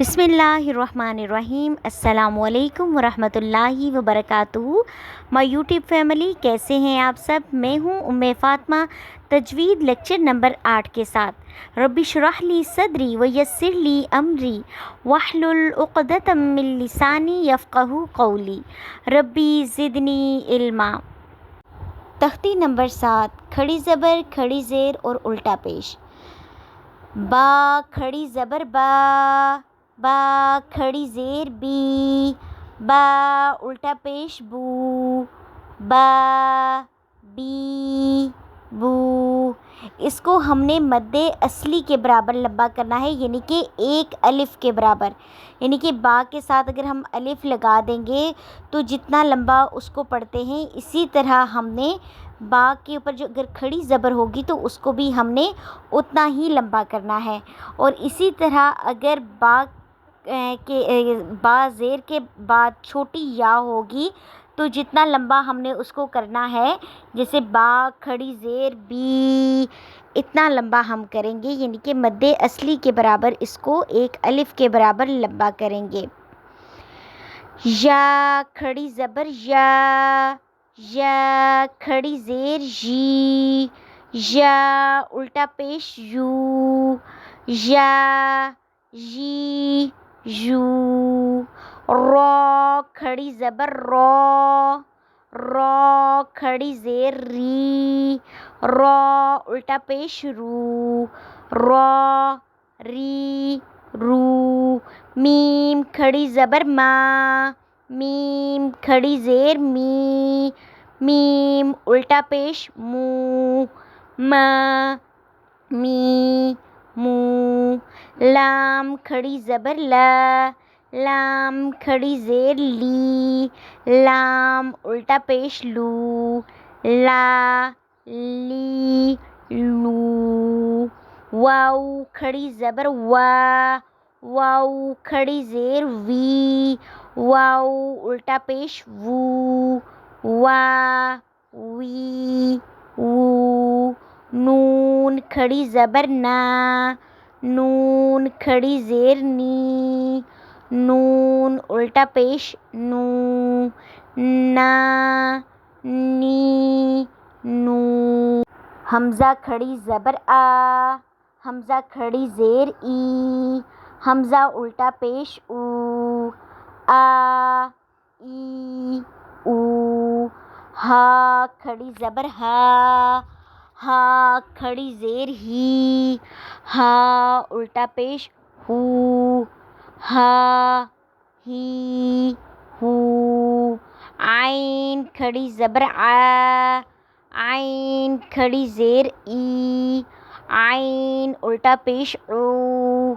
बिस्मिल्लाहिर्रहमानिर्रहीम। अस्सलामु अलैकुम वरहमतुल्लाहि वबरकातुहू। माय यूट्यूब फैमिली, कैसे हैं आप सब। मैं हूँ उम्मे फ़ातिमा, तजवीद लेक्चर नंबर 8 के साथ। रब्बि श्रह ली सदरी व यस्सिर ली अमरी वहलुल उक़दतम मिन लिसानी यफ़क़हू क़ौली रब्बी ज़िदनी इल्मा। तख्ती नंबर 7, खड़ी ज़बर, खड़ी ज़ेर और उल्टा पेश। बा खड़ी ज़बर बा, बा खड़ी ज़ेर बी, बा उल्टा पेश बू, बा बी बू। इसको हमने मद्दे असली के बराबर लंबा करना है, यानी कि एक अलिफ के बराबर। यानी कि बा के साथ अगर हम अलिफ लगा देंगे तो जितना लंबा उसको पढ़ते हैं, इसी तरह हमने बा के ऊपर जो अगर खड़ी ज़बर होगी तो उसको भी हमने उतना ही लंबा करना है। और इसी तरह अगर बा ज़ेर के बाद छोटी या होगी तो जितना लंबा हमने उसको करना है, जैसे बा खड़ी ज़ेर बी, इतना लंबा हम करेंगे, यानी कि मद्दे असली के बराबर इसको एक अलिफ के बराबर लंबा करेंगे। या खड़ी ज़बर या, या खड़ी ज़ेर जी, या उल्टा पेश यू, या जी यू। रॉ खड़ी ज़बर रॉ, रॉ खड़ी ज़ेर री, रॉ उल्टा पेश रू, रॉ री रू। मीम खड़ी ज़बर मा, मीम खड़ी ज़ेर मी, मीम उल्टा पेश मू, मा मी मू। लाम खड़ी ज़बर ला, लाम खड़ी ज़ेर ली, लाम उल्टा पेश लू, ला ली लू। वाऊ खड़ी ज़बर वा, वाऊ खड़ी ज़ेर वी, वाऊ उल्टा पेश वू, वा वी वू। नून खड़ी ज़बर ना, नून खड़ी ज़ेर नी, नून उल्टा पेश नू, ना नी नू। हमज़ा खड़ी ज़बर आ, हमज़ा खड़ी ज़ेर ई, हमज़ा उल्टा पेश ऊ, आ ई ऊ। हा खड़ी ज़बर हा, हा खड़ी ज़ेर ही, हा उल्टा पेश हू, हा ही हू। आइन खड़ी ज़बर आ, आइन खड़ी ज़ेर ई, आइन उल्टा पेश ऊ,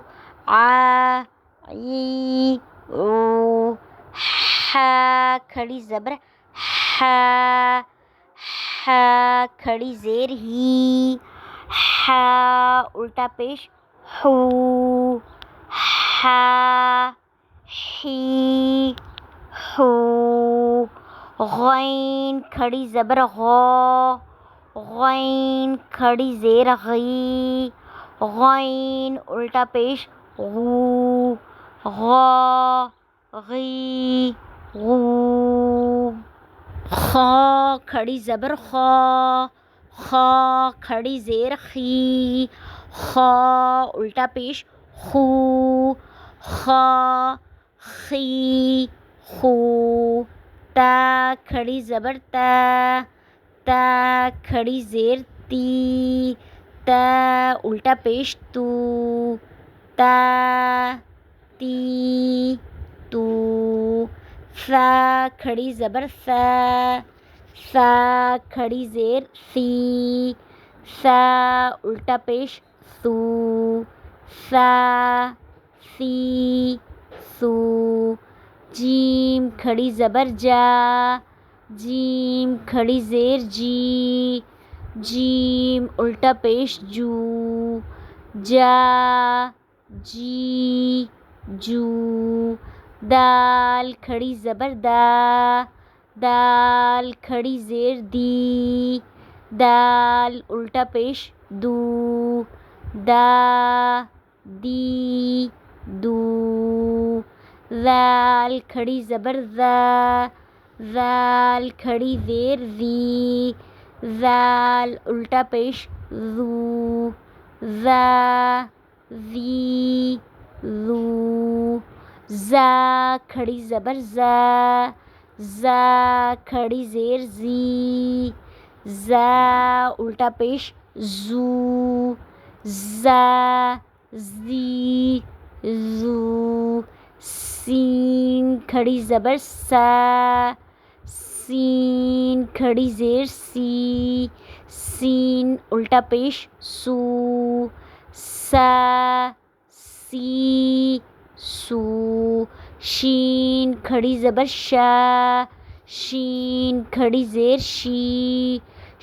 आ ई ऊ। हा खड़ी ज़बर हा, हा खड़ी ज़ेर ही, हा उल्टा पेश हू, हा ही हू। गैन खड़ी ज़बर गौ, गैन खड़ी ज़ेर गई, गैन उल्टा पेश गू, गौ गई गू। खा खड़ी ज़बर खा, खा खड़ी ज़ेर खी, खा उल्टा पेश खू, खा खी खू। ता खड़ी ज़बर ता, ता खड़ी ज़ेर ती, ता उल्टा पेश तू, ता ती तू। सा खड़ी ज़बर सा, सा खड़ी ज़ेर सी, सा उल्टा पेश सू, सा सी सू। जीम खड़ी ज़बर जा, जीम खड़ी ज़ेर जी, जीम उल्टा पेश जू, जा जी जू। दाल खड़ी ज़बर दा, दाल खड़ी ज़ेर दी, दाल उल्टा पेश दू, दा दी दू। ذال کھڑی زبر ذا، ذال کھڑی زیر ذی، ذال الٹا پیش ذو، ذا ذی ذو، زا کھڑی زبر زا، زا کھڑی زیر زی، زا الٹا پیش زو، زا زی زو، سین کھڑی زبر سا، سین کھڑی زیر سی، سین الٹا پیش سو، سا سی سو، شین کھڑی زبر شا، شین کھڑی زیر شی،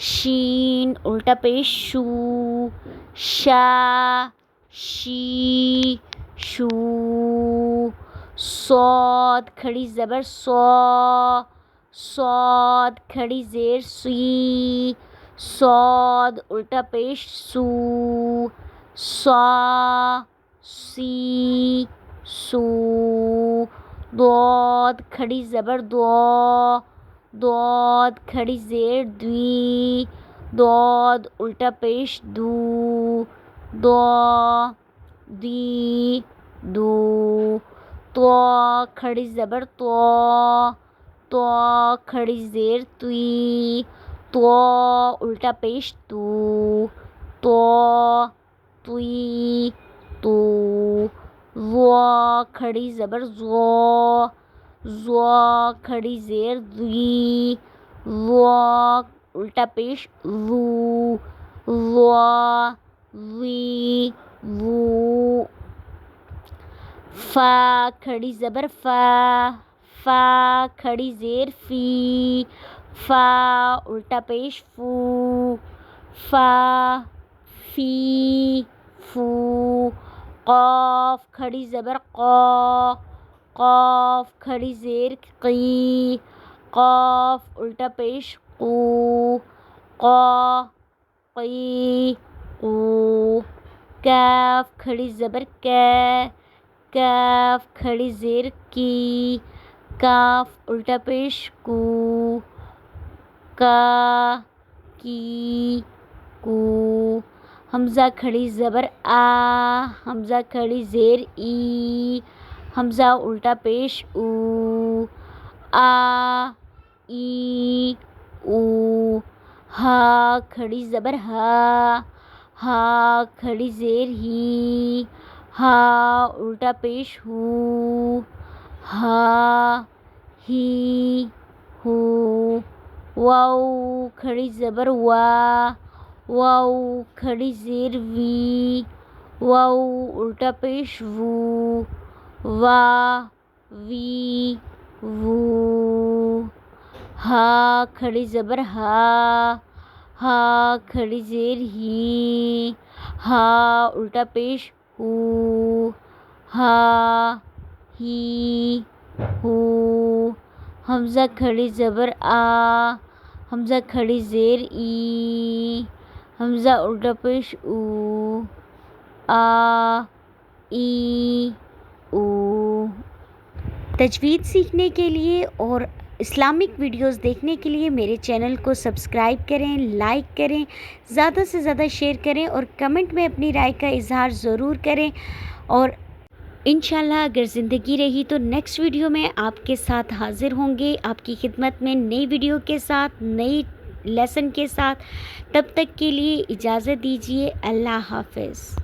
شین الٹا پیش شو، شا شی شو، صاد کھڑی زبر سو، صاد کھڑی زیر سی، صاد الٹا پیش سو، سا سی سو، ضاد کھڑی زبر دو، ضاد کھڑی زیر دوی، ضاد الٹا پیش دو، دو دی دو، تو کھڑی زبر تو، تو کھڑی زیر توی، تو الٹا پیش تو، تو توی تو، زو کھڑی زبر زو، زو کھڑی زیر زی، زو الٹا پیش زو، زو زی زو، فا کھڑی زبر فا، فا کھڑی زیر فی، فا الٹا پیش فو، فا فی فو، قاف کھڑی زبر قا، قاف کھڑی زیر قی، قاف الٹا پیش قو، قا قی قو، کاف کھڑی زبر کا، کاف کھڑی زیر کی، کاف الٹا پیش کو، کا کی کو، حمزہ کھڑی زبر آ، حمزہ کھڑی زیر ای، حمزہ الٹا پیش او، آ ای او، ہا کھڑی زبر ہا، ہا کھڑی زیر ہی، ہا الٹا پیش ہو، ہا ہی ہو، واو کھڑی زبر وا، واو کھڑی زیر وی، واو الٹا پیش وو، وا وی وو، ہا کھڑی زبر ہا، ہا کھڑی زیر ہی، ہا الٹا پیش ہو، ہا ہی ہو، حمزہ کھڑی زبر آ، حمزہ کھڑی زیر ای، حمزہ الٹا پیش او، آ ای او۔ تجوید سیکھنے کے لیے اور اسلامک ویڈیوز دیکھنے کے لیے میرے چینل کو سبسکرائب کریں، لائک کریں، زیادہ سے زیادہ شیئر کریں اور کمنٹ میں اپنی رائے کا اظہار ضرور کریں، اور انشاءاللہ اگر زندگی رہی تو نیکسٹ ویڈیو میں آپ کے ساتھ حاضر ہوں گے، آپ کی خدمت میں نئی ویڈیو کے ساتھ، نئی لیسن کے ساتھ۔ تب تک کے لیے اجازت دیجیے، اللہ حافظ۔